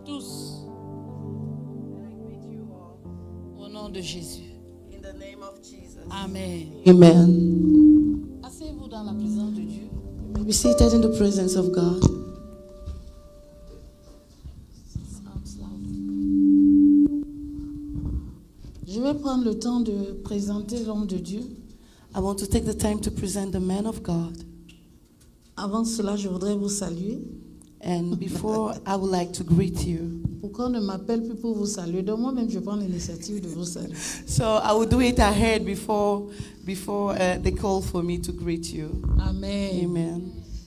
tous. Au nom de Jésus. In the name of Jesus. Amen. Amen. Asseyez-vous dans la présence de Dieu. You may be seated in the presence of God. Je vais prendre le temps de présenter l'homme de Dieu. I want to take the time to present the man of God. Avant cela, je voudrais vous saluer. And before, I would like to greet you. Pourquoi on ne m'appelle plus pour vous saluer? Donc moi-même, je prends l'initiative de vous saluer. So I will do it ahead before they call for me to greet you. Amen. Amen.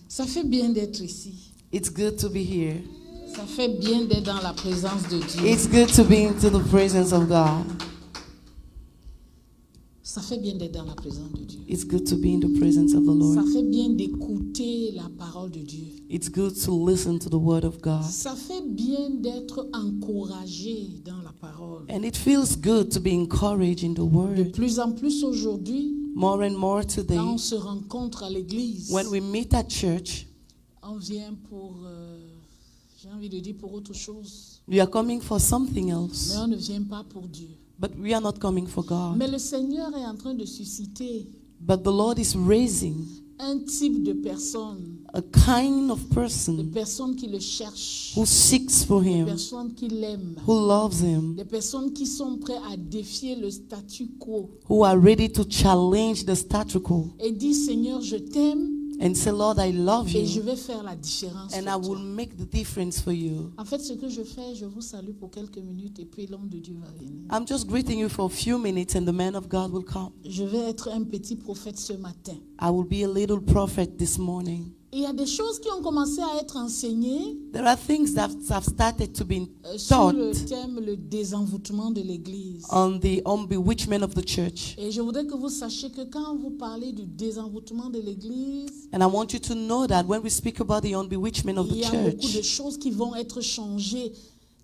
Ça fait bien d'être ici. It's good to be here. Ça fait bien d'être dans la présence de Dieu. It's good to be into the presence of God. Ça fait bien d'être dans la présence de Dieu. It's good to be in the presence of the Ça Lord. fait bien d'écouter la parole de Dieu. It's good to listen to the word of God. Ça fait bien d'être encouragé dans la parole. And it feels good to be encouraged in the De word. plus en plus aujourd'hui, More and more today, quand on se rencontre à l'église, when we meet at church, on vient pour, j'ai envie de dire pour autre chose, we are coming for something mais else. on ne vient pas pour Dieu. But we are not coming for God. Mais le Seigneur est en train de susciter But the Lord is raising un type de personne, a kind of de person personnes qui le cherchent, who seeks for de Him, personnes qui l'aiment, who loves Him, des personnes qui sont prêtes à défier le statu quo who are ready to challenge the statu quo et disent Seigneur, je t'aime and say, Lord, I love et je you vais faire la différence. and pour I will toi. make the difference for you. En fait, ce que je fais, je vous salue pour quelques minutes et puis l'homme de Dieu va venir. I'm just greeting you for a few minutes and the man of God will come. Je vais être un petit prophète ce matin. I will be a little prophet this morning. Il y a des choses qui ont commencé à être enseignées There are things that have started to be sur le taught thème le désenvoûtement de l'Église. on the bewitchment of the church. Et je voudrais que vous sachiez que quand vous parlez du désenvoûtement de l'Église, And I want you to know that when we speak about the bewitchment of il the y a beaucoup de church, choses qui vont être changées,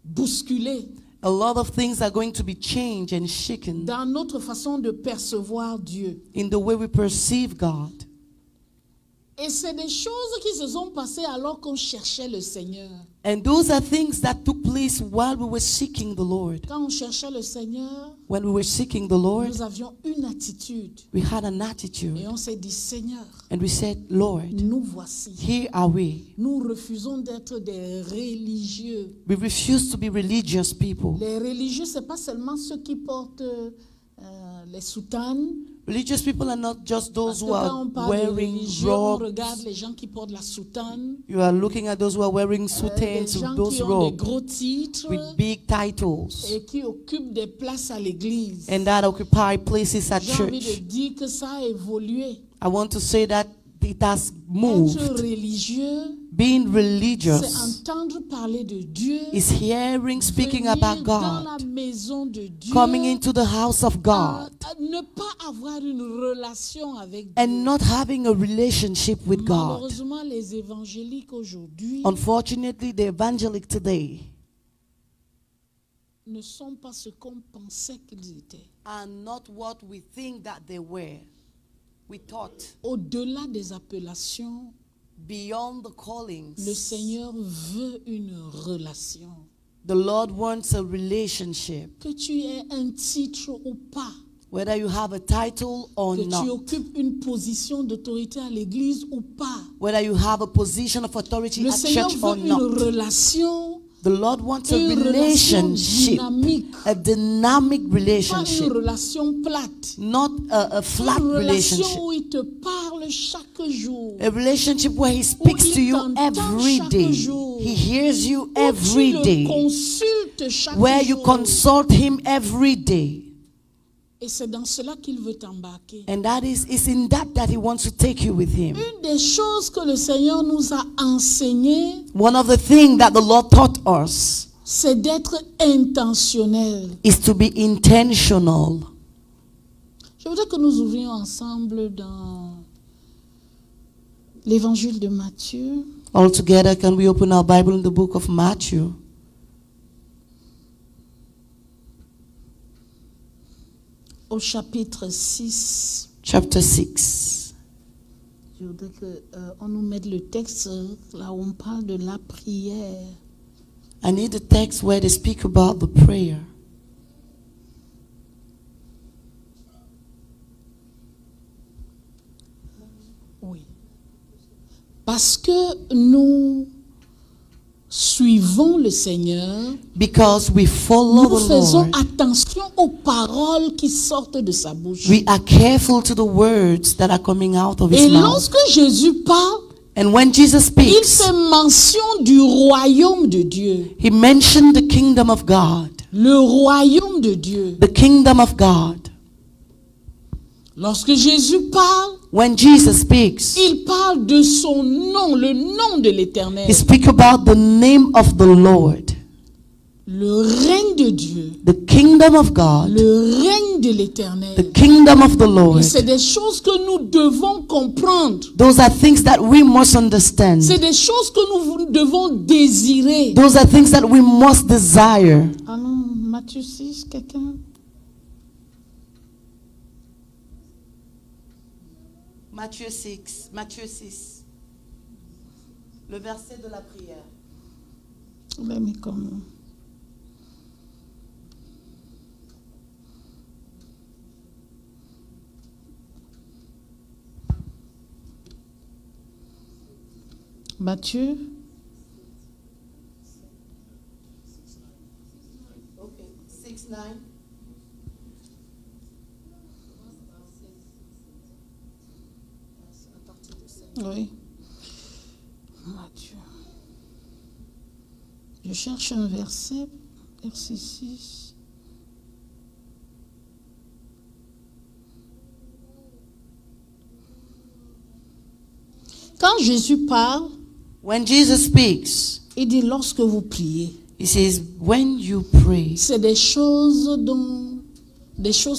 bousculées a lot of things are going to be changed and shaken dans notre façon de percevoir Dieu. in the way we perceive God. Et c'est des choses qui se sont passées alors qu'on cherchait le Seigneur. And those are things that took place while we were seeking the Lord. Quand on cherchait le Seigneur, When we were seeking the Lord, nous avions une attitude. we had an Et attitude on s'est dit, Seigneur, and we said, Lord, nous voici. here are we. Nous refusons d'être des religieux. We refuse to be religious people. Les religieux, ce n'est pas seulement ceux qui portent les soutanes. Religious people are not just Parce those que who quand are on parle de wearing religieux, on robes. regarde les gens qui portent la soutane. You are looking at those who are wearing Les soutanes, gens those qui ont des robes gros titres with big titles et qui occupent des places à l'église. and that occupy places at J'ai envie de church. dire que ça a évolué. I want to say that it has Être moved. religieux, Being c'est religious entendre parler de Dieu, is hearing, speaking venir about dans la God, maison de Dieu, coming into the house of God, ne pas avoir une relation avec Dieu. and not having a relationship with God. Malheureusement, les évangéliques aujourd'hui Unfortunately, the evangelic today ne sont pas ce qu'on pensait qu'ils étaient. are not what we think that they were. We thought Au-delà des appellations, beyond the le callings, Seigneur veut une relation. the Lord wants a relationship. Que tu aies un titre ou pas, Whether you have a title or que tu not, occupes une position d'autorité à l'église ou pas. whether you have a position of authority Le at Seigneur church or veut une not, relation, the Lord wants a une relation relationship, dynamique, a dynamic pas une relationship, relation plate. not a flat Une relation relationship. où il te parle chaque jour. A relationship where He speaks to you every day. He hears you Où every tu le day. consultes chaque Where you jour. consult Him every day. Et c'est dans cela qu'il veut t'embarquer. And that is in that He wants to take you with Him. Une des choses que le Seigneur nous a enseigné, One of the things that the Lord taught us c'est d'être intentionnel. is to be intentional. Je voudrais que nous ouvrions ensemble dans l'évangile de Matthieu. All together, can we open our Bible in the book of Matthew? Au chapitre 6. Chapter 6. Je voudrais qu'on nous mette le texte là où on parle de la prière. I need a text where they speak about the prayer. Oui. Parce que nous suivons le Seigneur, Because we follow nous the faisons Lord. attention aux paroles qui sortent de sa bouche. We are careful to the words that are coming out of Et his mouth. lorsque Jésus parle, And when Jesus il speaks, fait mention du royaume de Dieu. he mentioned the kingdom of God. Le royaume de Dieu. The kingdom of God. Lorsque Jésus parle, When Jesus speaks, il parle de son nom, le nom de l'Éternel. he speaks about the name of the Lord. Le règne de Dieu. The kingdom of God. Le règne de The l'Éternel. kingdom of the Lord. Et c'est des choses que nous devons comprendre. Those are things that we must understand. C'est des choses que nous devons désirer. Those are things that we must desire. Allons, Matthieu 6, quelqu'un? Matthieu 6. Le verset de la prière. Ben, mais comme... Matthieu. Okay, 6:9. Oui. Matthieu. Je cherche un verset, verset 6. Quand Jésus parle, When Jesus speaks, il dit lorsque vous priez. he says, when you pray, C'est des choses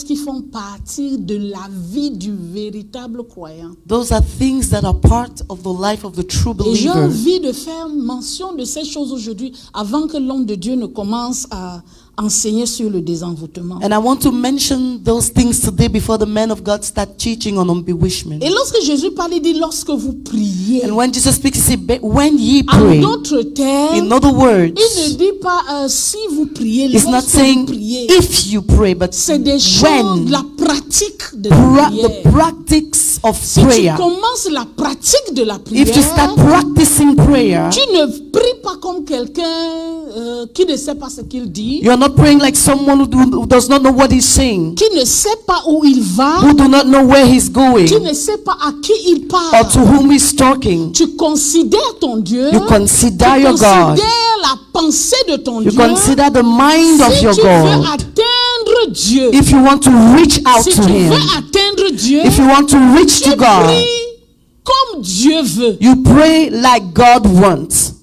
qui font partie de la vie du véritable croyant. those are things that are part of the life of the true Et j'ai believer. envie de faire mention de ces choses aujourd'hui avant que l'homme de Dieu ne commence à enseigner sur le désenvoûtement. And I want to mention those things today before the men of God start teaching on unbewitchment. Et lorsque Jésus parle, il dit lorsque vous priez. And when Jesus speaks, he says, when ye En pray. d'autres termes, In other il ne words, dit pas si vous priez, it's not lorsque vous saying priez. if you pray, but C'est des choses, when. la pratique de la prière. The practice of Si prayer. tu commences la pratique de la prière, If you start practicing prayer, tu ne pries pas comme quelqu'un qui ne sait pas ce qu'il dit, you're not praying like someone who does not know what he's saying, qui ne sait pas où il va, who do not know where he's going, qui ne sait pas à qui il or parle. to whom he's talking. Tu considères ton Dieu, You consider tu your God. considères la pensée de ton You Dieu. consider the mind of Si your tu veux God. atteindre Dieu, If you want to reach out si to tu him, veux atteindre Dieu, if you want to reach tu to God, pries comme Dieu veut. you pray like God wants.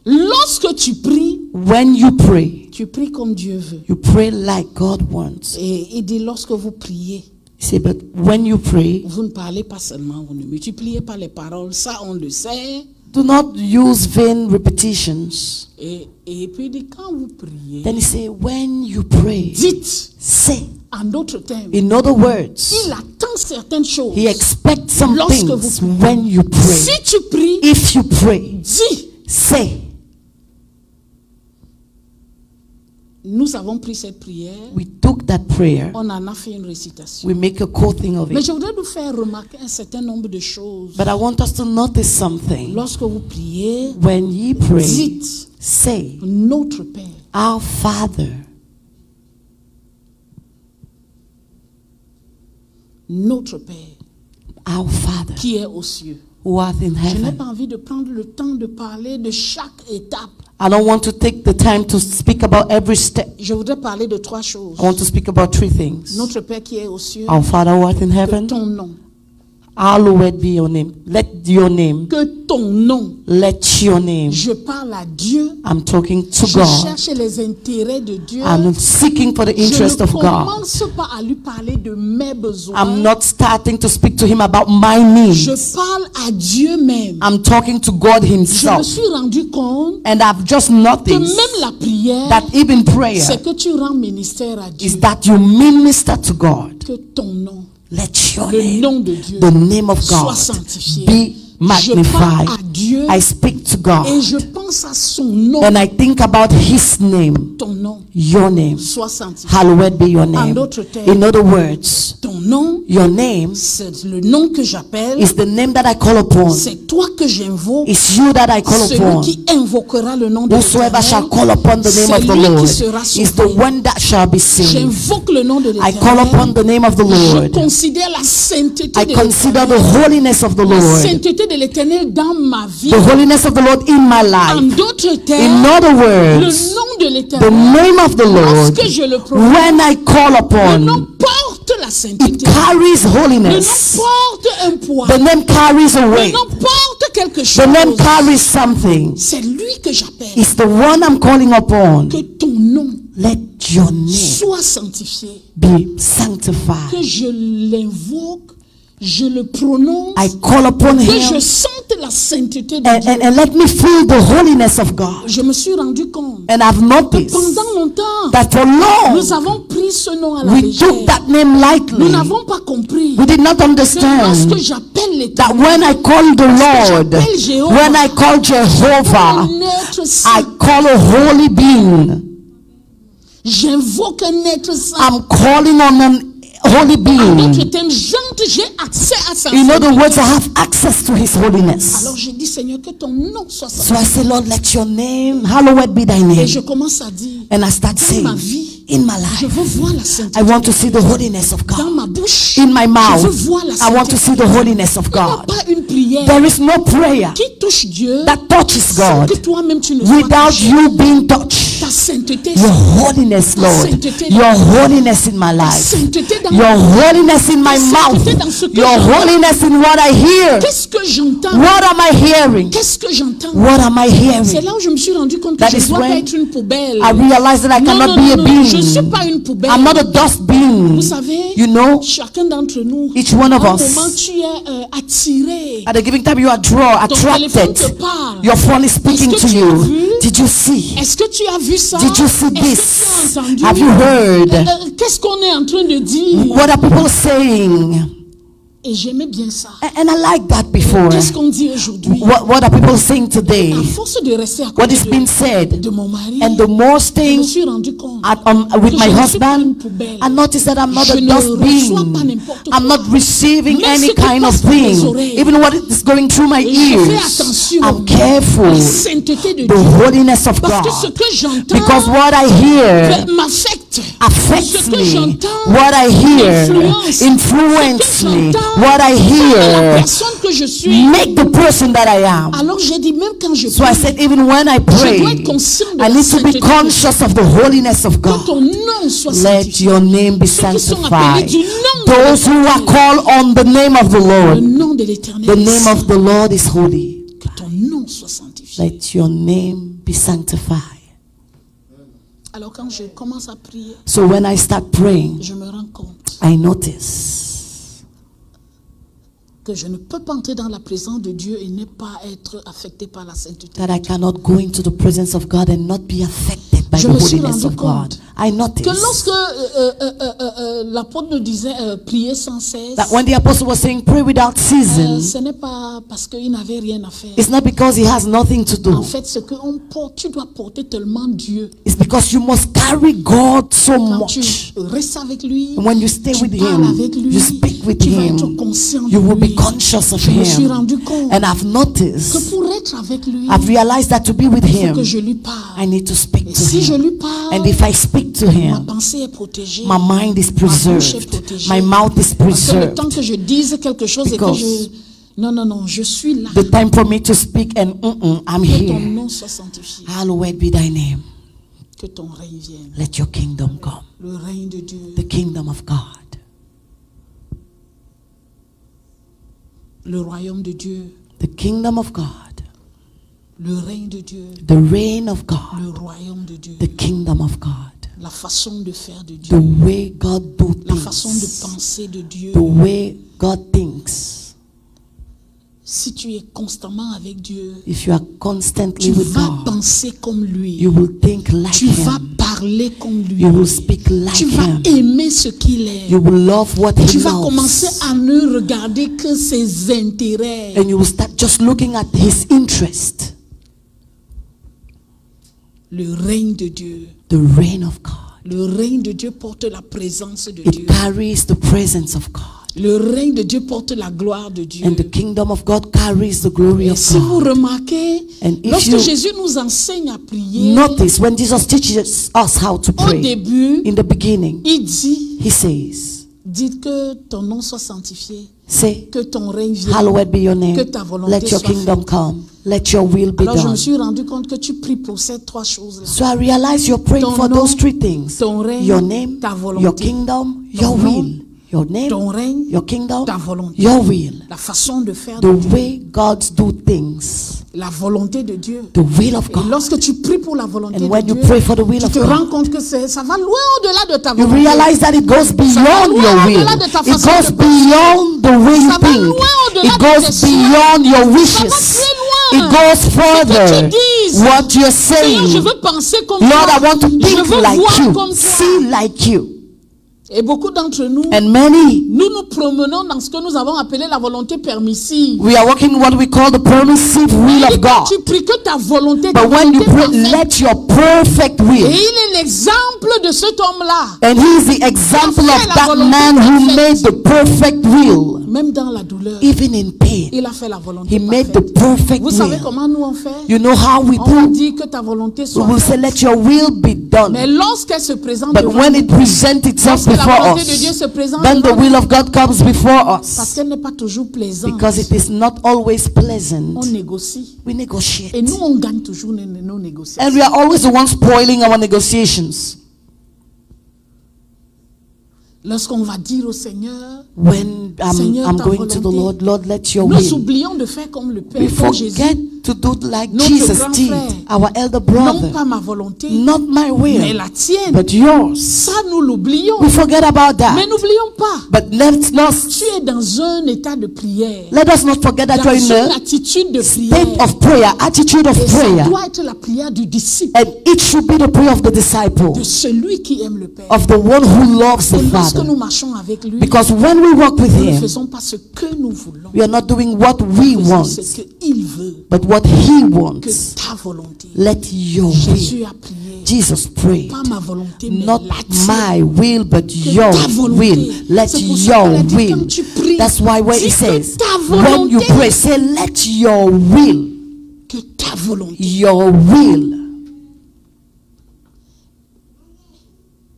Lorsque tu pries, When you pray, tu pries comme Dieu veut. you pray like God wants. Et il dit lorsque vous priez, You say, but when you pray, vous ne parlez pas seulement, vous ne multipliez pas les paroles, ça on le sait. do not use vain repetitions. Et puis il dit quand vous priez, Then he say, when you pray, dites say. en d'autres termes. In other words, Il attend certaines choses. he expects some Lorsque vous things priez. when you pray. Si tu pries, If you pray, dis. say. Nous avons pris cette prière, We took that prayer, on en a fait une récitation. we make a quoting of Mais it. je voudrais vous faire remarquer un certain nombre de choses. But I want us to notice something. Lorsque vous priez, When ye pray, dites say, notre Père. Our Father. Notre Père Our Father, qui est aux cieux. who art in Je n'ai heaven. pas envie de prendre le temps de parler de chaque étape. I don't want to take the time to speak about every step. Je voudrais parler de trois choses. I want to speak about three things. Notre Père qui est aux cieux, Our Father who art in que heaven, ton nom, hallowed be your name. Let your name, que ton nom. let your name. Je parle à Dieu. I'm talking to Je God. cherche les intérêts de Dieu. I'm seeking for the Je interest ne of God. commence pas à lui parler de mes besoins. I'm not starting to speak to him about my Je needs. parle à Dieu même. I'm talking to God Je me himself. suis rendu compte And I've just que noticed même la prière, that even prayer c'est que tu rends ministère à Dieu. is that you minister to God. Que ton nom, Let your le name, nom de Dieu, the name of soit God, sanctifié. be Je parle magnified. à Dieu I speak to et God. je pense à son nom. And I think about His name, Ton nom your name. soit sanctifié. Hallowed be your En name. d'autres termes, In other words, ton nom, your name c'est le nom que j'appelle. is the name that I call upon. C'est toi que j'invoque. It's you that I call Celui upon. qui invoquera le nom de Whosoever shall l'Éternel, call upon the name of the c'est lui Lord qui sera is the sauvé. one that shall be saved. J'invoque le nom de I call l'Éternel. upon the name of the Je Lord. considère la sainteté I de consider the l'Éternel. holiness of the La Lord. sainteté de l'Éternel dans ma vie. The holiness of the Lord in my En life. d'autres In termes, other le words, nom de the l'Éternel, name of the Lord, lorsque je le prononce, when I call le nom upon, porte la it sainteté. carries Le nom holiness. porte un poids. The name carries a Le weight. nom porte quelque The chose. name carries something. C'est lui que j'appelle. It's the one I'm calling upon. Que ton nom Let your name soit sanctifié. be sanctified. Que je l'invoque, je le prononce, I call upon que je Him sente la sainteté de and, Dieu. and let me feel the holiness of God. Je me suis rendu compte And I've que noticed pendant longtemps, that for long nous avons pris ce nom à la we légère. took that name Nous lightly. n'avons pas compris We did not que lorsque understand j'appelle that l'Éternel, when I call the Lord, j'appelle Jéhovah, when I call Jehovah, un être I saint, call a holy being. j'invoque un être saint. I'm calling on an holy En d'autres being. termes, j'ai accès à sa In other sainteté. words, I have access to His holiness. Alors je dis, Seigneur, que ton nom soit So I sanctifié. say, Lord, let your name, hallowed be thy Et name. je commence à dire, And I start dans saying, ma vie, in my je life, veux voir la sainteté. I want to see the holiness of Dans God. ma bouche, In my je mouth, veux voir la I want to sainteté. see the holiness of Il n'y a God. pas une prière There is no prayer qui touche Dieu that touches sans God que toi-même tu ne sois without touché. you being touched. Ta sainteté, Your holiness, Lord. sainteté. Your holiness in my ta life. sainteté dans Your holiness in my sainteté dans mouth. ce que Your j'entends. holiness in what I hear. Qu'est-ce que j'entends? What am I hearing? Qu'est-ce que j'entends? What am I C'est hearing? là où je me suis rendu compte que That je is ne dois pas when être une poubelle. I realized that I Non, cannot non, be a non, non, je ne suis bean. pas une poubelle. I'm not a dustbin. Vous savez, You know, chacun d'entre nous, each one of à un us, moment tu es attiré. at a given time you are drawn, Ton téléphone attracted. te parle. Your phone is speaking Est-ce que to tu as you. vu? Did you see? Est-ce que tu as vu ça? Did you see Est-ce this? que tu as entendu? Have you heard? Qu'est-ce qu'on est en train de dire? What are people saying? Et j'aimais bien ça. And I like that before. Qu'est-ce qu'on dit aujourd'hui? What are people saying today? À force de rester à What côté is being said? de mon mari, And the more je me staying suis rendu compte with que my je ne suis pas une husband, poubelle. I notice that I'm not Je a ne reçois pas dustbin. n'importe I'm quoi. not receiving Même any ce qui kind passe of par mes thing. oreilles. Even what is going through my Et je fais ears. attention I'm careful. à la sainteté de The Dieu. holiness of Parce que ce God. que j'entends Because what I hear m'affecte. affects Ce que me. j'entends What I hear m'influence. influences Ce que me. j'entends What I fait de la hear personne que je suis. make the person that I am. Alors j'ai dit, même quand je So I prie, said, even when I je dois pray, être conscient de I la need to sainteté be de Dieu. conscious of the holiness of Que God. ton nom soit Let sanctifié. your name be Ceux qui sont appelés sanctified. du nom de Those who are called on the name of the Le Lord, nom de l'Éternel. the est name saint. of the Lord is holy. Que ton nom soit sanctifié. Let your name be sanctified. Alors quand je commence à prier, So when I start praying, je me rends compte I notice que je ne peux pas entrer dans la présence de Dieu et ne pas être affecté par la sainteté. that I cannot go into the presence of God and not be affected by Je the me suis holiness rendu of compte God. I Que notice lorsque l'apôtre nous disait prier sans cesse, that when the apostle was saying pray without ceasing, ce n'est pas parce qu'il n'avait rien à faire. it's not because he has nothing to En do. fait, ce que on porte, tu dois porter tellement Dieu. It's because you must carry God so Quand tu much. restes avec lui, And when you stay tu with parles him, avec lui, you speak with tu vas him, être conscient you de will be lui. conscious of Je me suis him. rendu compte And I've que noticed, pour être avec lui, I've realized that to be with il faut him, que je lui I parle. need to speak Et to si je him. lui parle, And if I speak to ma him, pensée est protégée. my mind is Ma bouche est preserved. protégée. My mouth is Parce que le preserved. temps que je dise quelque chose et que Because je... Non, je suis là. The time for me to speak and I'm Que ton here. nom soit sanctifié. Hallowed be thy name. Que ton règne vienne. Let your kingdom come. Le règne de Dieu. The kingdom of God. Le royaume de Dieu. The kingdom of God. Le règne de Dieu. The reign of God. Le royaume de Dieu. The kingdom of God. La façon de faire de The Dieu. way God do La façon de things. penser de Dieu. The way God thinks. Si tu es constamment avec Dieu, If you are constantly tu with vas God, penser comme lui. you will think like Tu vas him. parler parler comme lui. You will speak like Tu vas him. aimer ce qu'il est. You will love what he Tu vas commencer loves. à ne regarder que ses intérêts. And you will start just looking at his interest. Le règne de Dieu. The reign of God. Le règne de Dieu porte la présence de It Dieu. carries the presence of God. Le règne de Dieu porte la gloire de Dieu. And the kingdom of God carries the glory Et of si vous God. remarquez, And if lorsque you Jésus nous enseigne à prier, Notice when Jesus teaches us how to au pray, début, in the beginning, il dit, he says, dites que ton nom soit sanctifié, say, que ton règne vienne. hallowed be your name. Que ta volonté Let your soit kingdom faite. come. Let your will be Alors je me done. suis rendu compte que tu pries pour ces trois choses-là. So I realize you're praying Ton for nom, those three things. ton règne, Your name, ta volonté. your kingdom, your Ton nom, will. Your name, ton règne, your kingdom, ta volonté. your will. La façon de faire The de Dieu. way God do things. La volonté de Dieu. The will of Et God. lorsque tu pries pour la volonté And de when you Dieu, pray for the will tu of te rends God, compte que ça va loin au-delà de ta you volonté. realize that it goes beyond your will. au-delà de ta It façon goes de penser. beyond the way you Ça va think. loin au-delà It de goes tes souhaits. beyond your Ça va wishes. très It loin. goes further. tu dises, What you're Seigneur, je saying, veux penser comme Lord, toi. I want to Je think veux like voir you, comme see toi. like you. Et beaucoup d'entre nous, And many, nous nous promenons dans ce que nous avons appelé la volonté permissive. we are walking what we call the permissive will Et of quand God. tu pries que ta volonté, ta But when you volonté pray, parfaite. let your perfect Et will. il est l'exemple de cet homme-là. And he is the example of that man who made the perfect will. Même dans la douleur, Even in pain, il a fait la volonté he made parfaite. the perfect Vous savez will. comment nous on fait? You know how we On do? dit que ta volonté We soit will say, faite. let your will be Mais done. lorsqu'elle se présente But devant when nous, it presents itself lorsque la before volonté de Dieu us, se présente then the devant will nous, of God comes before parce us. qu'elle n'est pas toujours plaisante, Because it is not always pleasant. on négocie. We negotiate. Et nous, on gagne toujours nos négociations. And we are always the ones spoiling our negotiations. Lorsqu'on va dire au Seigneur, When Seigneur, I'm ta going to the volonté. Lord, let your nous will. oublions de faire comme le Père, We comme Jésus. forget to do like Notre Jesus grand did, frère. our elder Non brother. pas ma volonté, Not my mais will, la tienne. but yours. Ça, nous l'oublions. We forget about Mais that. n'oublions pas, But let's not, tu es dans un état de prière, let us not forget that dans you're in une a attitude de prière. state of prayer, attitude of Et ça prayer. doit être la prière du disciple, And it should be the prayer of the disciple, de celui qui aime le Père. of the one who loves the Et lorsque Father. nous marchons avec lui, Because when we walk with nous ne Him, faisons pas ce que nous voulons, we are not doing what we nous faisons want, ce qu'il veut, but what He que wants. ta volonté. Let your will. Jésus a prié, Jesus prayed. pas ma volonté, mais Not la tienne. my will, but Que your ta volonté. will. Let C'est pour ça your qu'il a dit, will. quand tu pries, That's why when dis he que says, ta when you volonté. pray, say, let your will, Que ta volonté. your will.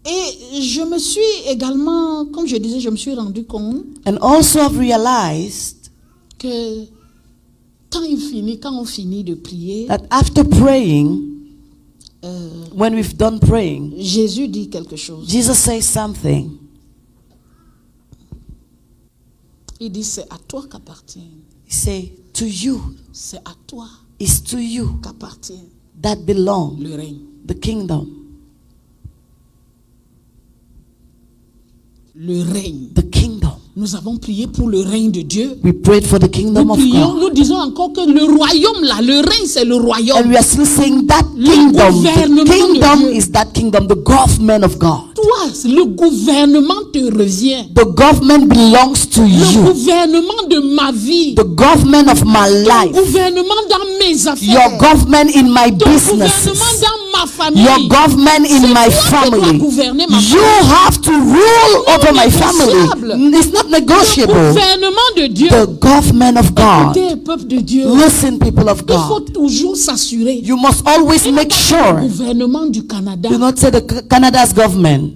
Et je me suis également, comme je disais, je me suis rendu compte And also I've realized que quand on finit de prier, that after praying, when we've done praying, Jésus dit quelque chose. Jesus says something. Il dit, c'est à toi qu'appartient. He say, to you, C'est à toi it's to you qu'appartient that belong le règne. the kingdom. Le règne. The kingdom. Nous avons prié pour le règne de Dieu. We prayed for the kingdom Nous of prions, God. nous disons encore que le royaume là, le règne c'est le And royaume. we are still saying that Le kingdom, gouvernement the de kingdom Dieu. is that kingdom, the government of God. Toi, le gouvernement te revient. The government belongs to Le you. gouvernement de ma vie. The government of my Ton life. gouvernement dans mes affaires. Your government in my Ton businesses. gouvernement dans ma famille. Your government in C'est my toi qui dois family. gouverner ma You famille. have to rule over my négociable. family. It's not Le negotiable. gouvernement de Dieu. The government of God. Écoutez, peuple de Dieu. Listen, people of Il faut God. toujours s'assurer. You must always Il n'a make pas dit sure. le gouvernement du Canada. Do not say the Canada's government.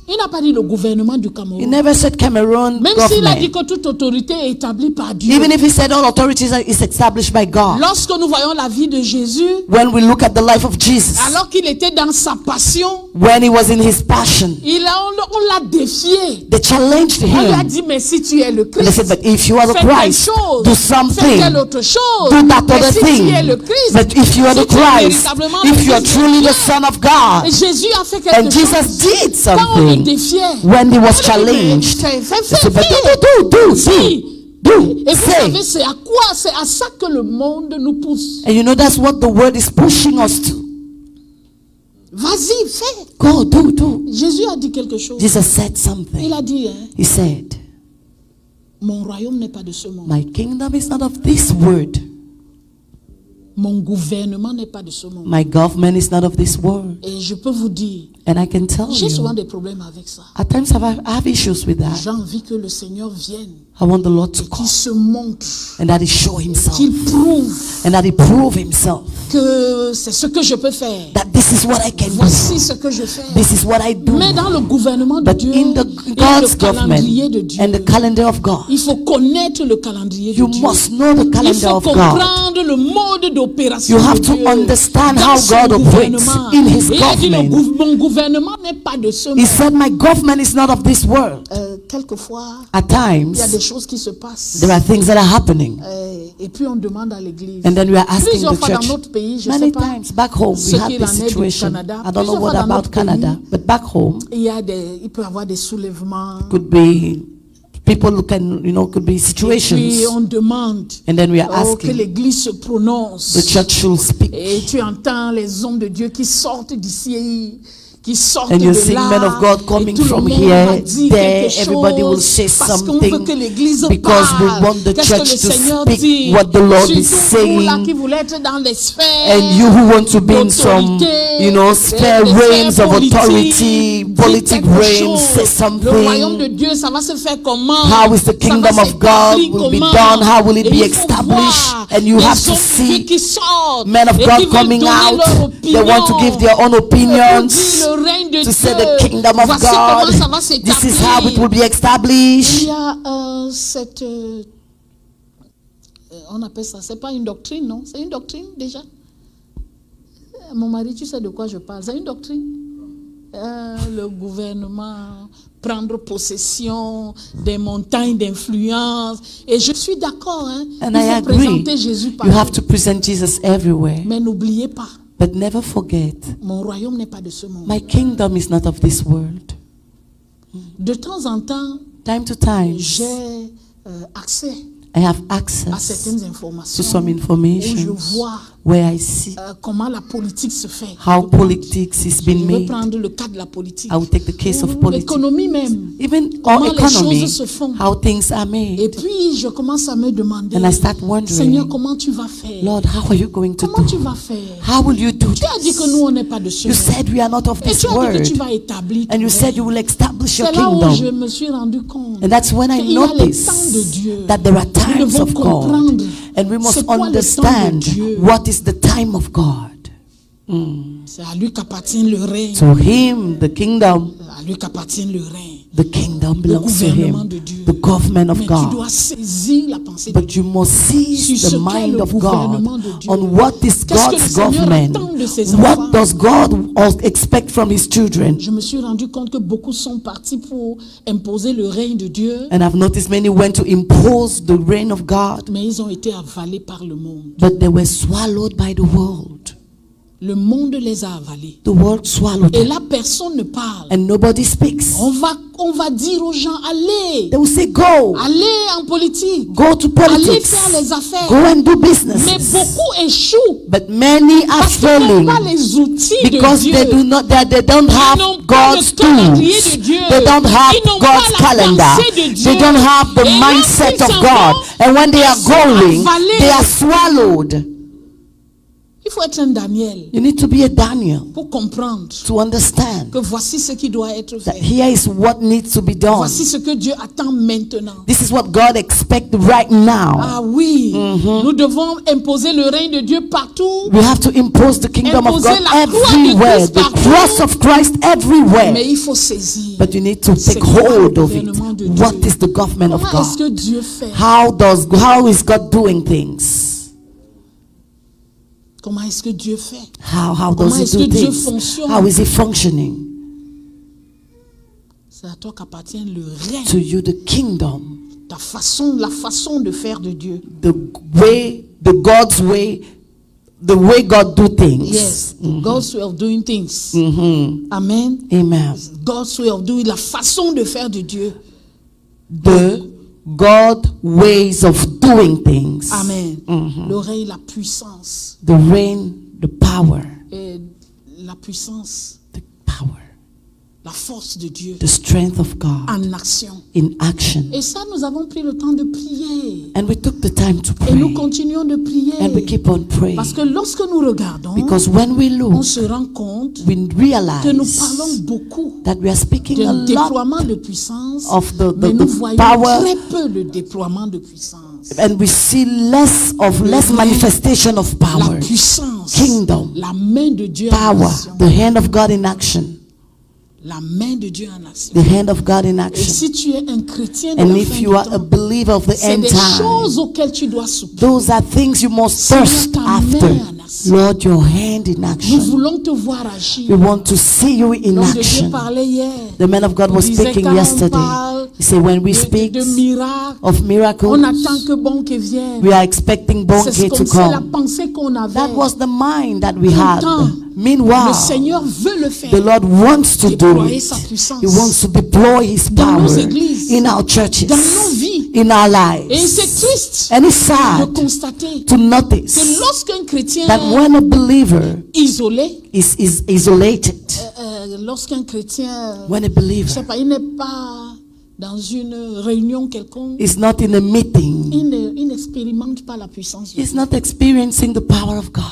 Il n'a pas dit le gouvernement du He Cameroun. never said Cameroon Même s'il a dit government. que toute autorité est établie par Dieu. Even if he said all authorities is established by God. Lorsque nous voyons la vie de Jésus, When we look at the life of Jesus, alors qu'il était dans sa passion, when he was in his passion, on l'a défié. they challenged On lui a him. dit, mais si tu es le And they Christ, said, but if you are the fais telle Christ, chose, do fais something. telle autre chose. Do that Mais other si tu es thing. le Christ, But if you are si the tu es Christ, véritablement if le you are Fils truly de the Dieu, Son of God, et Jésus a fait quelque and Jesus chose. did Quand on le something défiait, when he was on lui dit, mais challenged, fais, he fais, said, fais, but fais. do, Si. do, Et vous savez, say. c'est à quoi? C'est à ça que le monde nous pousse. And you know that's what the word is pushing us to. Vas-y, fais. Go, do. Jésus a dit quelque chose. Jesus said Il something. a dit, hein, He said, mon royaume n'est pas de ce monde. my kingdom is not of this world. Mon gouvernement n'est pas de ce monde. My government is not of this world. Et je peux vous dire, And I can tell j'ai souvent you, des problèmes avec ça. at times I have issues with that. J'ai envie que le Seigneur vienne, I want the Lord to come qu'il se montre, and that He show Himself qu'il prouve and that He prove Himself que c'est ce que je peux faire. that this is what I can Voici do. ce que je fais. This is what I do. Mais dans le gouvernement de But Dieu, in the il y a God's le calendrier de government Dieu. and the calendar of God, Il faut connaître le calendrier de you Dieu. must know the Il calendar faut of God. comprendre le mode d'opération You have de to Dieu understand dans how son God operates gouvernement. in His Et il a dit, government. mon gouvernement n'est pas de ce He monde. said, my government is not of this world. Quelquefois, At il y a times, des choses qui se passent. there are things that are happening. Et puis on demande à l'église. And then we are asking Plusieurs the fois dans church. notre pays, je ne sais Many pas, times back home, ce we have qu'il this en est du situation. Canada. I don't know Plusieurs what fois dans about notre Canada, pays, but back home, il peut y avoir des soulèvements. could be people who can, could be Et puis situations. on demande And then we are que asking l'église se prononce. the church should speak. Et tu entends les hommes de Dieu qui sortent d'ici, qui sortent And you de see là. men of God coming et tout from le monde here, va dire there, quelque everybody will chose say parce qu'on veut something que l'église because we parle. want the Qu'est-ce que church le to Seigneur speak dit? what the Lord is Surtout vous là saying. qui voulez être dans les sphères And you who want to be in some, d'autorité, spare des reigns sphères of authority, politiques, politic dites quelque reigns, chose. say Le royaume de something. Dieu, ça va se faire comment? How is the Ça kingdom va of God s'établir will be comment? done? How will it Et be il faut established? voir And you les have to hommes de Dieu see qui sortent men of et God qui veulent coming donner out. leur They want to give their own opinions, opinion. Le règne de to say Dieu. the kingdom of Voici comment ça va God. s'établir. This is how it will be Il established. y a cette on appelle ça, c'est pas une doctrine, non? C'est une doctrine déjà. Mon mari, tu sais de quoi je parle? C'est une doctrine. Le gouvernement, prendre possession des montagnes d'influence. Et je suis d'accord, hein? And Il I faut agree. présenter Jésus You partout. have to present Jesus everywhere. Mais n'oubliez pas, But never forget, mon royaume n'est pas de ce monde. my kingdom is not of this world. De temps en temps, Time to time, j'ai accès I have à access certaines to informations some où je information vois where I see comment la politique se fait. how politics is Je being vais made. prendre le cas de la politique. I will take the case of Ou politics. l'économie même. Even Comment our les economy, choses se font. how things are Et made. puis, je commence à me demander, And I start wondering, Seigneur, comment tu vas faire? Lord, how are you going to Comment tu do? vas faire? How will you do Tu as dit this? que nous, on n'est pas de ce You monde. said we are not of Et this tu as dit que world. tu vas établir ton And you said you règne. will establish your C'est là où je kingdom. me suis rendu compte And that's when I qu'il y a les temps de notice Dieu. that there are Nous times devons of God. comprendre And we must c'est quoi le temps de understand Dieu. what is the time of God. C'est à lui qu'appartient le règne. To Him, the kingdom, À lui qu'appartient le règne. the kingdom Le belongs to gouvernement Him, de Dieu. the government of Mais tu dois God. saisir la pensée de But Dieu. you must seize Sur ce the qu'est mind le of God gouvernement de Dieu. on what is Qu'est-ce que le God's Seigneur government. attend de ses enfants? What does God expect from His children? Je me suis rendu compte que beaucoup sont partis pour imposer le règne de Dieu, And I've noticed many went to impose the reign of God, mais ils ont été avalés par le monde. but they were swallowed by the world. Le monde les a avalés. The world swallowed Et them. là, personne ne parle. And nobody speaks. On va dire aux gens, allez, They will say, go. allez en politique, Go to allez politics. faire les affaires. Go and do Mais business. beaucoup échouent But many are parce qu'ils n'ont failing pas les outils because de Dieu. they don't Ils have n'ont pas God's le calendrier tools. de Dieu. They don't have Ils n'ont God's pas la calendar. pensée de Dieu. They don't have the Et là, mindset ils of s'en God. vont, And when they are ils sont going, avalés. they are swallowed. Il faut être un Daniel You need to be a Daniel pour comprendre to understand que voici ce qui doit être that fait. here is what needs to be done. Voici ce que Dieu attend maintenant. This is what God expects right now. Ah oui, nous devons imposer le règne de Dieu partout, We have to impose the kingdom of Imposer God la croix de everywhere, Christ the partout. cross of Christ everywhere. mais il faut saisir. But you need to C'est take quoi le hold of it. gouvernement de What Dieu? is the government of Comment est-ce God? que Dieu fait? How is God doing things? Comment est-ce que Dieu fait? How Comment does est-ce He que do Dieu things? fonctionne? How is He functioning? C'est à toi qu'appartient le To règne, you, the kingdom, la façon de faire de Dieu. the way God do things. Yes, God's way of doing things. Amen. Amen. God's way of doing, la façon de faire de Dieu. The God ways of doing things. Amen. Le règne, la puissance, The reign, the power, et la puissance, the power, la force de Dieu the strength of God en action. in action. Et ça, nous avons pris le temps de prier. And we took the time to Et nous pray. continuons de prier. And we keep on praying. Parce que lorsque nous regardons, Because when we on look, se rend compte we que nous realize parlons beaucoup that we are speaking a de lot déploiement de puissance, of mais nous the voyons power, très peu de déploiement de puissance. and we see less manifestation of La power, puissance, kingdom, la main de Dieu en power, action. the hand of God in action, La main de Dieu en action. the hand of God in Et action. si tu es un chrétien de And la if fin you du are a temps, believer of the c'est end des time, choses auxquelles tu dois souper. those are things you must Seigneur, thirst ta after. main en action. Lord, your hand in Nous action. voulons te voir We agir. want to see you in L'homme de Dieu action. parlait hier. The man of God was Il disait, speaking quand on yesterday. parle He said, when we de speak miracles, of miracles, on attend que Bonke vienne. we are expecting C'est Bonke to la come. pensée qu'on avait. That was the mind that we had. Pourtant, Meanwhile, le Seigneur veut le faire. the Lord wants to do Déployer it. sa puissance. He wants to deploy His Dans nos power églises, in our churches, dans nos vies. in our Et c'est lives. triste And it's de sad constater to notice que lorsqu'un chrétien that when a believer isolé, is isolated, lorsqu'un chrétien, when a je sais believer pas, il n'est pas dans une réunion quelconque, is not in a meeting, il n'expérimente pas la puissance de is Dieu. not experiencing the power of God.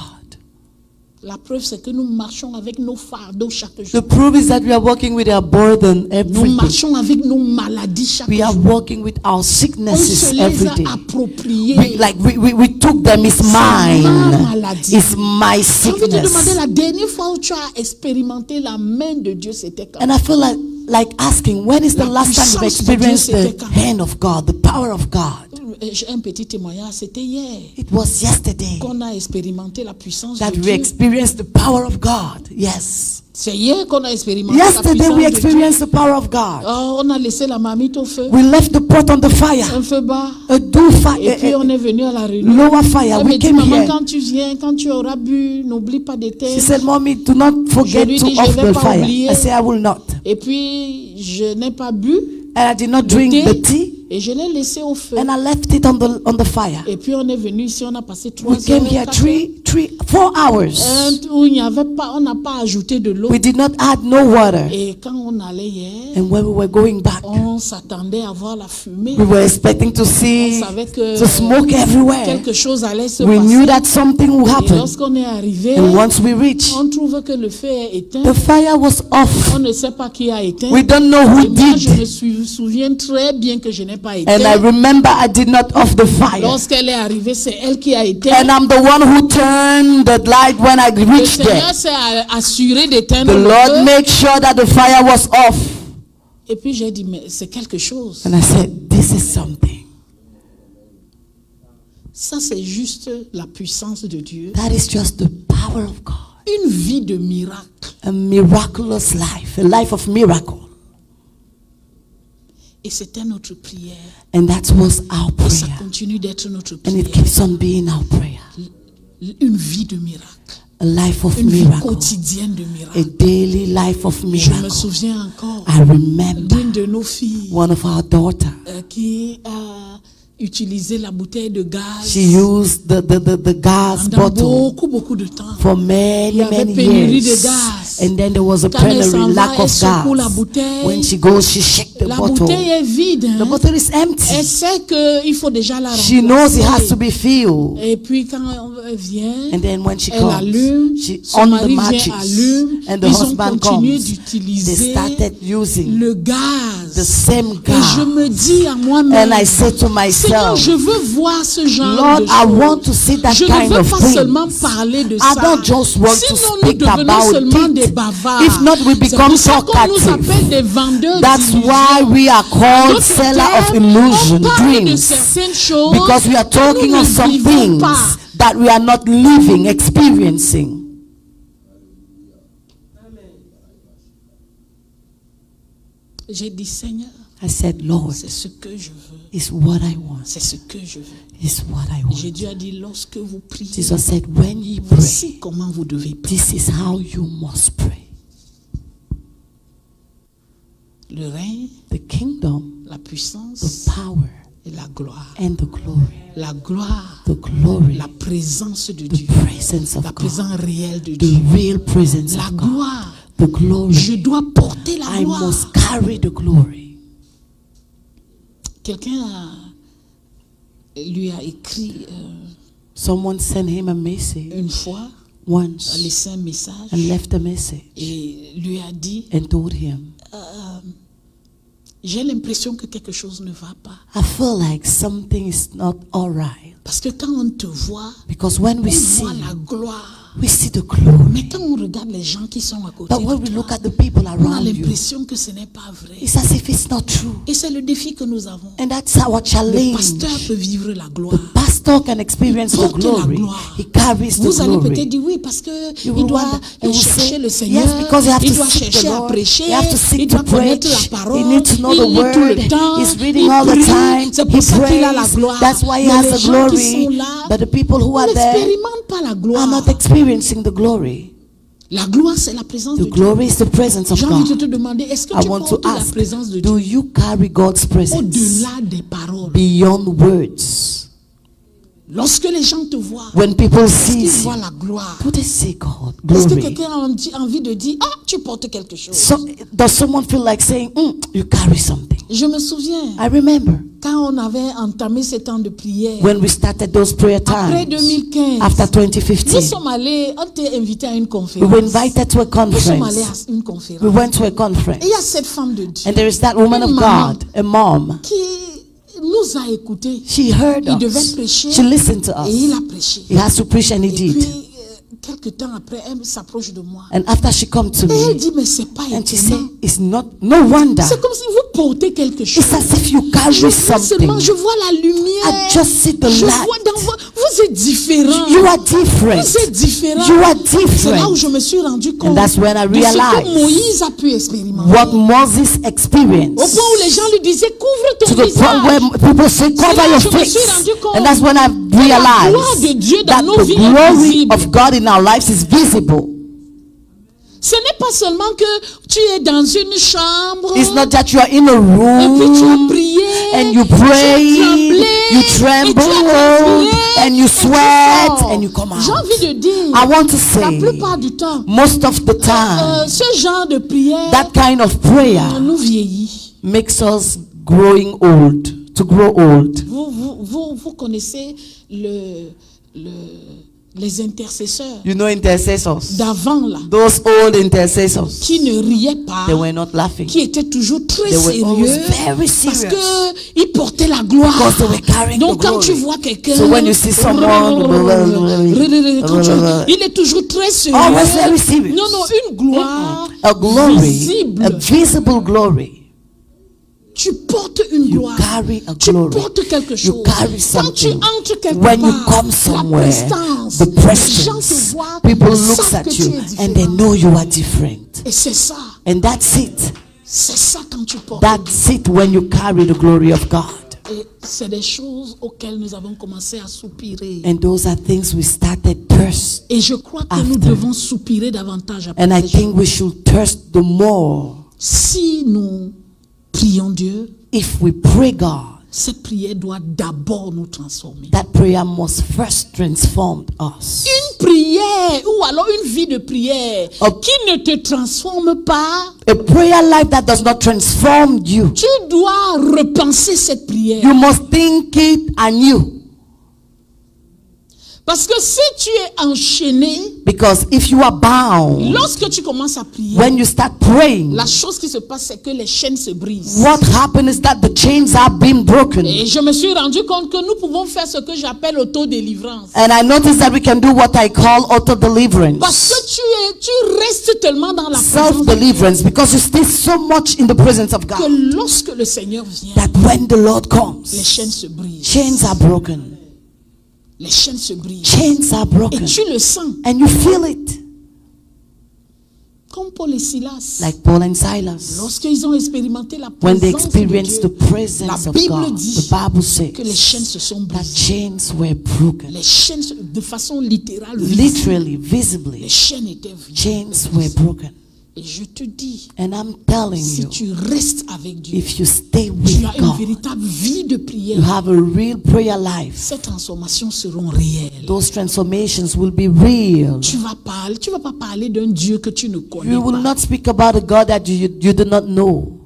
La preuve, c'est que nous marchons avec nos fardeaux chaque The jour. proof is that we are walking with our burden Nous every day. marchons avec nos maladies chaque We are jour. walking with our On sicknesses se les every a day. appropriés. We took them. It's mine. ma maladie. It's my J'ai envie de te demander, sickness. la dernière fois où tu as expérimenté la main de Dieu, c'était quand? And I feel like asking, when is the La last time you've puissance de Dieu, experienced c'était the quand? hand of God, the power of God? J'ai un petit témoignage, c'était hier It was yesterday qu'on a expérimenté la puissance that de we Dieu. experienced the power of God. Yes. C'est hier qu'on a expérimenté la Yesterday puissance we de Dieu. experienced the power of God. Oh, on a laissé la marmite au feu, We left the pot on the fire, un feu bas, a do et puis on fire, est venu à la réunion. lower fire. Elle We me dit, came maman, here. quand tu viens, quand tu auras bu, n'oublie pas She d'éteindre. said, Mommy, do not forget Je lui to dis, je off vais the pas fire. oublier. I said, I will not. Et puis, je n'ai pas bu And I did not le drink thé, the tea, et je l'ai laissé au feu. and I left it on the fire. Et puis, on est venu ici, on a passé 3 We heures, came here 4 heures. 4 hours. Où il n'y avait pas, on n'a pas ajouté de l'eau. We did not add no water. Et quand on allait hier, And when we were going back, on s'attendait à voir la fumée. we were expecting to On see savait que the smoke everywhere. quelque chose allait se We knew passer. that something would Et happen. lorsqu'on est arrivé, And once we reached, on trouve que le feu est éteint. the fire was off. On ne sait pas qui a éteint. We don't know Et who moi, je me did. souviens très bien que je n'ai pas éteint. And I remember I did not off the fire. Lorsqu'elle est arrivée, c'est elle qui a éteint. And I'm the one who turned the light when I Le reached there. Seigneur s'est assuré d'éteindre The le Lord feu. made sure that the fire was off. Et puis j'ai dit, mais c'est quelque chose. And I said, this is something. Ça, c'est juste la puissance de Dieu. That is just the power of God. Une vie de miracle. A miraculous life, a life of miracle. Et c'était notre prière. And that was our Et ça prayer. continue d'être notre And it prière. keeps on being our prayer. Une vie de miracle. A life of Une vie miracle. quotidienne de A miracle. daily life of Je me miracle. souviens encore I remember d'une de nos filles one of our daughters. Qui a utilisé la bouteille de gaz She used the gas pendant bottle beaucoup de temps. for Il many, y avait many pénurie de years. gaz. And then there was a Quand elle s'en plenary va, lack elle of secoue la gas. bouteille. When she goes, she shakes the La bottle. bouteille est vide. The Hein? bottle is Elle empty. sait qu'il faut déjà la remplacer. She knows it has to be filled. Et puis quand elle vient, And then when she elle comes, allume, she son on the mari vient, matches, allume. and the Ils ont husband continué comes. They d'utiliser started using le the gaz. same Et je gas. me dis à moi-même, And I said to Seigneur, myself, je veux voir ce genre Lord, de I choses. want to see that Je kind ne veux of pas things. seulement parler de I ça. don't just want to Sinon, nous speak devenons about seulement des it. bavards. If not, we C'est become pour ça qu'on nous talkative. appelle des vendeurs That's d'illusions. why we are called D'autres seller of termes, illusion, on parle de dreams. certaines choses Because we are que talking nous of ne some vivons things pas. that we are not living, experiencing. J'ai dit, Seigneur, I said, Lord, c'est ce que je veux. it's what I want. C'est ce que je veux. It's what I Jésus want. a dit, lorsque vous priez, Jesus said, when ye voici pray, comment vous devez prier. this is how you must pray. Le règne, The kingdom, la puissance, the power, et la gloire. and the glory. La gloire, The glory, la présence de the Dieu, presence of la God, présence réelle de the Dieu. real presence La of God, gloire, the glory. je dois porter la I gloire. must carry the glory. Quelqu'un lui a écrit Someone sent him a message une fois, a once laissé un message and left a message et lui a dit, and told him, j'ai l'impression que quelque chose ne va pas. I feel like something is not all right. Parce que quand on te voit, Because when on we see, voit la gloire. we see the glory. Mais quand on regarde les gens qui sont à côté But when de we toi, look at the people on a around you, l'impression que ce n'est pas vrai. it's as if it's not true. Et c'est le défi que nous avons. And that's our Le challenge. pasteur peut vivre la gloire. The pastor can experience the porte la glory. gloire. He carries the Vous allez peut-être glory. dire oui parce que You il will doit wonder, you will chercher say, le Seigneur, yes, because you have il to doit seek the chercher à Lord. prêcher, You have to seek il to doit connaître preach. la parole, He needs to know il the lit tout word. le temps, He's reading il all the prie. time. C'est He pour ça qu'il a la prays. gloire. That's why he Mais has les the gens qui glory. sont là, But the people who are there n'expérimentent pas la are gloire. not experiencing the glory. La gloire, c'est la présence The de Dieu. glory is the presence of J'ai envie de God. te demander, est-ce que I tu want to portes la ask, présence de do Dieu you carry God's presence au-delà des paroles? beyond words? Lorsque les gens te voient, When people est-ce see qu'ils you, voient la gloire? do they see God? Est-ce que Glory. quelqu'un a envie de dire, ah, tu portes quelque chose? So, does someone feel like saying, you carry something? Je me souviens, I remember quand on avait entamé ces temps de prière, when we started those prayer après times 2015, after nous 2015. sommes allés, on t'est invité à une We conférence. were invited to a Nous sommes allés conference. à une We conférence. went to a conference. Et il y a cette femme de Dieu And there is that woman of Une maman. God, a mom. qui nous a écoutés. She heard Il devait us. prêcher She listened to et il us. a prêché. He has to preach and he Et puis, did. quelques temps après, elle s'approche de moi. And after she come to Et elle me, dit, mais c'est pas and she said, étonnant. it's no wonder. C'est comme si vous portez quelque chose. It's as if you Je carry vois seulement, something. je vois la lumière. I just see the Je light. vois dans vous êtes différents. You are different. Vous êtes différents. You are C'est là où different. je me suis rendu compte And that's when I de ce que realized Moïse a pu expérimenter. What Moses Au point experienced. où les gens lui disaient, couvre To ton the point where visage. people say, cover là your que je me face. suis rendu compte And that's when I que la gloire de realized Dieu dans that nos the vies est glory visible. of God in our lives is visible. Ce n'est pas seulement que tu es dans une chambre It's not that you are in a et puis tu as room prié, and you tu as pray, tremblé, you et tu as tremble transpiré, and you et tu sweat sors. and you come J'ai out. envie de dire, I want to la say, plupart du temps, most of the time, ce genre de prière that kind of prayer nous vieillit. makes us growing old, to grow old. Vous connaissez les intercesseurs You know intercessors, d'avant là, those old intercessors, qui ne riaient pas, they were not laughing. qui étaient toujours très They were always sérieux very parce serious. que ils portaient la gloire. Because they were carrying Donc the quand tu glory. vois quelqu'un, So when you see someone, il est toujours très sérieux. always very serious. Non, une gloire A glory, visible. a visible glory. Tu portes une You gloire. carry a Tu glory. portes quelque chose. You carry Quand tu something. entres quelque When you part, come somewhere, la prestance, the les gens presence, te voient, people ils look savent at que tu you es and they différent. know you are different. Et c'est ça. And that's it. C'est ça quand tu portes. That's it when you carry the glory of God. Et c'est des choses auxquelles nous avons commencé à soupirer. And those are things we started first. Et je crois que nous After. devons soupirer davantage après And I ces think choses. we should thirst the more. Si nous prions Dieu, If we pray God, cette prière doit d'abord nous transformer. that prayer must first transform us. Une prière ou alors une vie de prière Oh. qui ne te transforme pas, A prayer life that does not transform you, tu dois repenser cette prière. you must think it anew. Parce que si tu es enchaîné, Because if you are bound, lorsque tu commences à prier, when you start praying, la chose qui se passe, c'est que les chaînes se brisent. what happens is that the chains are being broken. Et je me suis rendu compte que nous pouvons faire ce que j'appelle auto-délivrance. And I noticed that we can do what I call auto-deliverance. Parce que tu restes tellement dans la présence de Dieu Self-deliverance, because you stay so much in the presence of que God lorsque le Seigneur vient, that when the Lord les comes, chaînes se brisent. chains are broken. Les chaînes se brisent. Chains are Et broken. tu le sens. And you feel it. Comme Paul et Silas. Like Paul and Silas. Lorsqu'ils ont expérimenté la When they présence de experienced Dieu, the presence la of Bible God, dit the Bible says que les chaînes se sont that brisées. chains were broken. Les chaînes, de façon littérale, Literally, les visibly, chaînes étaient vides. chains were broken. Et je te dis, And I'm telling si you, tu restes avec Dieu, if you stay tu with as une God, véritable vie de you prière. have a real prayer life. Ces transformations seront réelles. Those transformations will be real. Tu vas pas parler d'un Dieu que tu ne connais You will pas. not speak about a God that you do not know.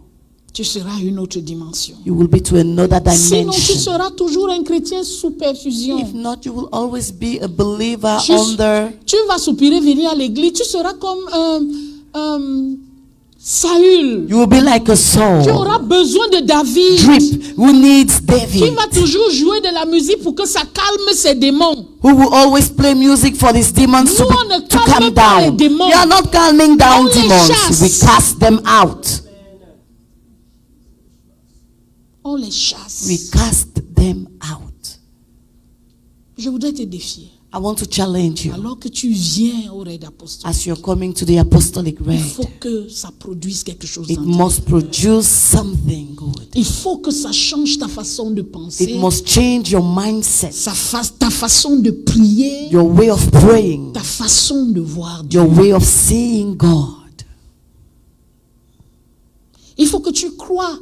Tu seras à une autre dimension. You will be to another Sinon, tu dimension. seras toujours un chrétien sous perfusion. If not, you will always be a believer Tu, under. tu vas soupirer venir à l'église. Tu seras comme Saül. You will be like a Tu Saul. auras besoin de David. Drip. Who needs Qui David? va toujours jouer de la musique pour que ça calme ses démons. Who will always play music for these demons Nous, on ne to calme calm pas les down. démons. We are not calming down On les demons. chasse. We cast them out. On les chasse. We cast them out. Je voudrais te défier. I want to challenge you. Alors que tu viens au raid apostolique, As you're coming to the apostolic il raid, faut que ça produise quelque chose it dans toi. must produce something good. Il faut que ça change ta façon de penser, It must change your mindset, ta façon de prier, your way of praying, ta façon de voir Dieu. your way of seeing God. Il faut que tu crois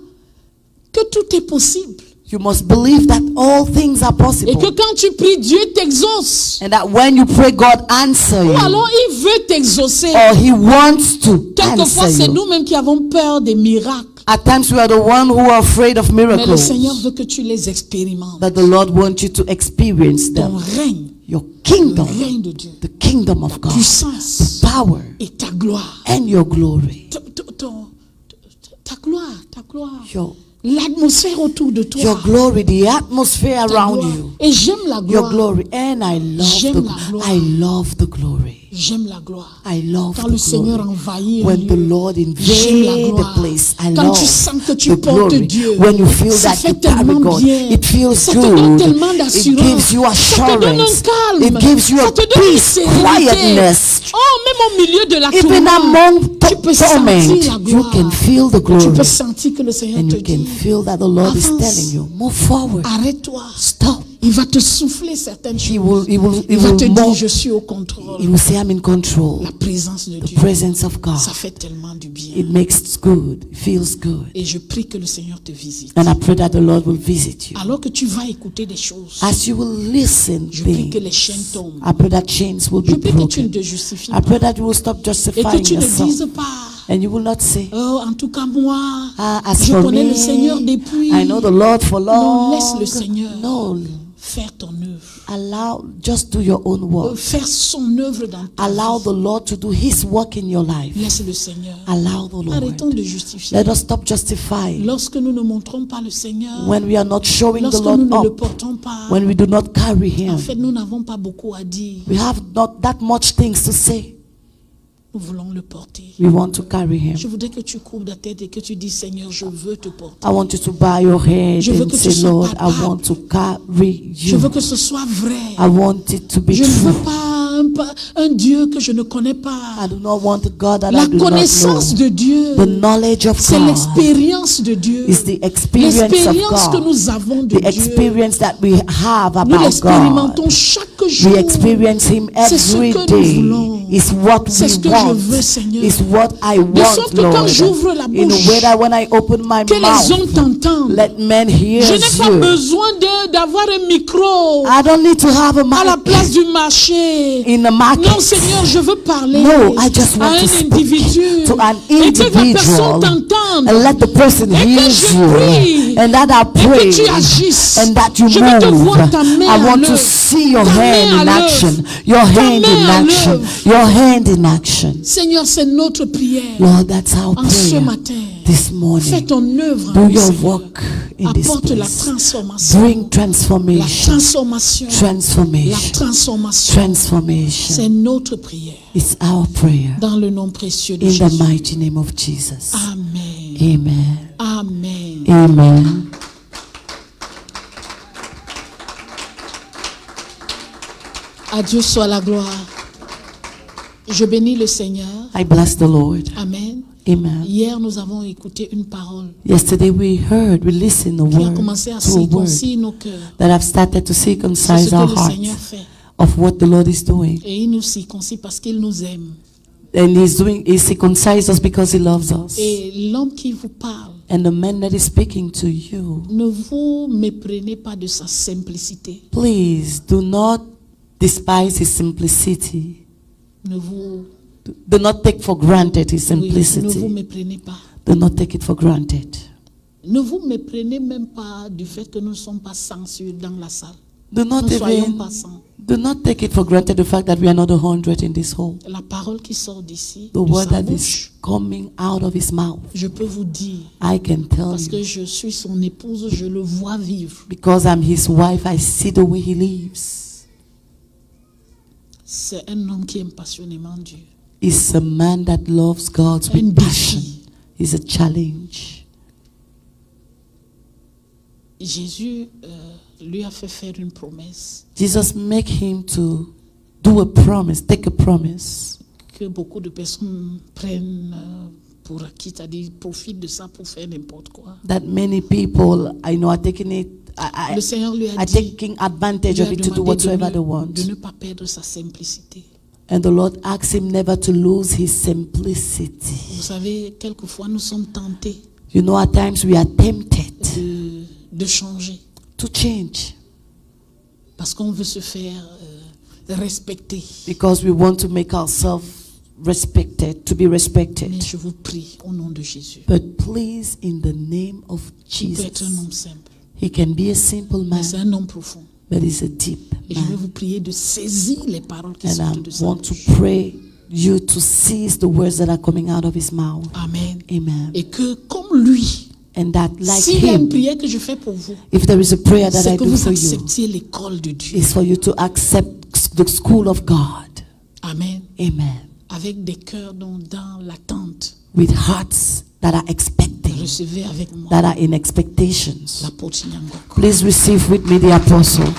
que tout est possible. You must believe that all things are Et que possible. quand tu pries, Dieu t'exauce. And that when you pray, God answer Ou you. alors il veut t'exaucer. Or He wants to Quelquefois, answer c'est you. nous-mêmes qui avons peur des miracles. At times we are the one who are afraid of Mais le miracles. Seigneur veut que tu les expérimentes. But the Lord wants you to experience Ton them. règne, Your le kingdom, règne de Dieu, the kingdom of God, puissance power et ta gloire. and your glory. Ta gloire. Your L'atmosphère autour de toi. Your glory, the atmosphere Ta around gloire. you, Et j'aime la your gloire. glory, and J'aime la gloire. I love the glory. J'aime la gloire. I love Quand the le Seigneur glory. envahit un When the lieu, Lord j'aime la invade the gloire. place, I Quand love tu sens que tu the portes glory. Dieu, When you feel ça that fait you carry tellement God, bien. it feels Ça te donne good. tellement It d'assurance. gives you Ça te donne un assurance. calme. It gives you Ça a te donne une peace, sérénité. quietness. Oh, même au milieu de la Even among tourmente, tu peux torment, sentir la you gloire. can feel the Tu glory. peux sentir que le Seigneur And te you can dit, feel that the Lord is avance. telling you, move forward. arrête-toi. Stop. Il va te souffler certaines He choses. will Il va te more. dire, je suis au contrôle. He will say, I'm in control. La présence de The Dieu, presence of God. ça fait tellement du bien. It makes it good. It feels good. Et je prie que le Seigneur te visite. And I pray that the Lord will visit you. Alors que tu vas écouter des choses, As you will listen je prie que les things, chaînes tombent. I pray that chains will Je be prie que tu ne broken. te justifies I pray pas. that you will stop Et que justifying tu ne yourself. dises pas, And you will not say, oh, en tout cas moi, as je for connais me, le Seigneur depuis. I know the Lord for long. Non, laisse le Seigneur No, faire ton œuvre. just do your own work. Faire son œuvre dans ta Allow vie. the Lord to do His work in your life. Laisse le Seigneur. Allow the Arrêtons Lord. de justifier. Let us stop justifying. Lorsque nous ne montrons pas le Seigneur, When we are not showing the lorsque Lord nous ne le up, portons pas, when we do not carry en Him, fait, nous n'avons pas beaucoup à dire. we have not that much things to say. Nous voulons le porter. We want to carry Him. Je voudrais que tu coupes ta tête et que tu dis, Seigneur, je veux te porter. I want you to bow your head Je veux and que tu say, sois Lord, I capable. want to carry Je veux you. que ce soit vrai. I want it to be Je ne veux true. pas un Dieu que je ne connais pas. I do not want a God that La I do not connaissance know. de Dieu, The knowledge of c'est God l'expérience de Dieu. is the experience of L'expérience que God. nous avons de The Dieu. experience that we have Nous about l'expérimentons God. chaque jour. We experience Him C'est ce every que nous day. voulons. It's what C'est ce we que je want. veux, Seigneur. It's what I De sorte want, que quand Lord. j'ouvre la In a bouche, way that when I open my que les hommes mouth, t'entendent. let men hear Je n'ai pas you. besoin d'avoir un micro I don't need to have a à la mic place du marché. in the market. Non, Seigneur, je veux parler No, I just à want to un speak individu. to an Et que la personne individual t'entende. and let the person Et que hear je you prie. and that I Et pray que tu agisses. and that you Je veux te move. voir ta main I à want to l'œuvre. see your Ta main hand à in l'œuvre. action. Your Ta hand main in à action. l'œuvre. Your hand in action. Seigneur, c'est notre prière. Lord, that's our En ce prayer matin, this fais morning. ton œuvre. Do en nous, your Seigneur. work in this Apporte la place. transformation. Bring La transformation. transformation. La Transformation. transformation. Transformation. C'est notre prière. It's our prayer. Dans le nom précieux de In Jésus. the mighty name of Jesus. Amen. Amen. Amen. Amen. À Dieu soit la gloire. Je bénis le Seigneur. I bless the Lord. Amen. Amen. Hier, nous avons écouté une parole Yesterday we listened a qui a word, commencé à to a word circoncire nos cœurs. that have started to C'est ce circumcise que our le Seigneur hearts fait. of what the Lord is doing. Et il nous circoncise parce qu'il nous aime. And he circumcised us because he loves us. Et l'homme qui vous parle, And the man that is speaking to you, ne vous méprenez pas de sa simplicité. please do not despise his simplicity. Ne vous, Do not take for granted his oui, ne vous simplicity. méprenez pas. Do not take it for granted. Ne vous méprenez même pas du fait que nous ne sommes pas 100 dans la salle. Do not Nous ne soyons even pas 100. do not take it for granted the fact that we are not 100 in this hall. La parole qui sort d'ici, The de word sa that is bouche, coming out of his mouth, je peux vous dire, I can tell parce que you, je suis son épouse, je le vois vivre. because I'm his wife, I see the way he lives. C'est un homme qui aime passionnément Dieu. He's a man that loves God Un with passion. défi. It's a challenge. Jésus lui a fait faire une promesse Jesus make him to do a promise, take a promise que beaucoup de personnes prennent pour acquis, c'est-à-dire profitent de ça pour faire n'importe quoi. that many people I know are taking it, Le Seigneur lui a are dit, taking advantage lui of a it to do demandé whatsoever they de want. ne pas perdre sa simplicité. And the Lord asks him never to lose his simplicity. Vous savez, quelquefois nous sommes tentés You know, at times we are tempted de changer to change parce qu'on veut se faire respecter. because we want to make ourselves respected, to be Mais respected. je vous prie au nom de Jésus. But please, in the name of Il peut être un Jesus, homme simple, he can be a simple mais man, c'est un homme profond. but he's a deep Et je vais man. vous prier de saisir les paroles qui And sortent I de sa want to bouche. pray you to seize the words that are coming out of his mouth. Amen. Amen. Et que comme lui, And that, like s'il y a une him, prière que je fais pour vous, if there is a prayer that I c'est que do vous for you, acceptiez l'école de Dieu. is for you to accept the school of God. Amen. Amen. Avec des cœurs dans l'attente. With hearts that are expecting, Recevez avec moi that are in expectations. l'apôtre Nyangoko. Please receive with me the apostle.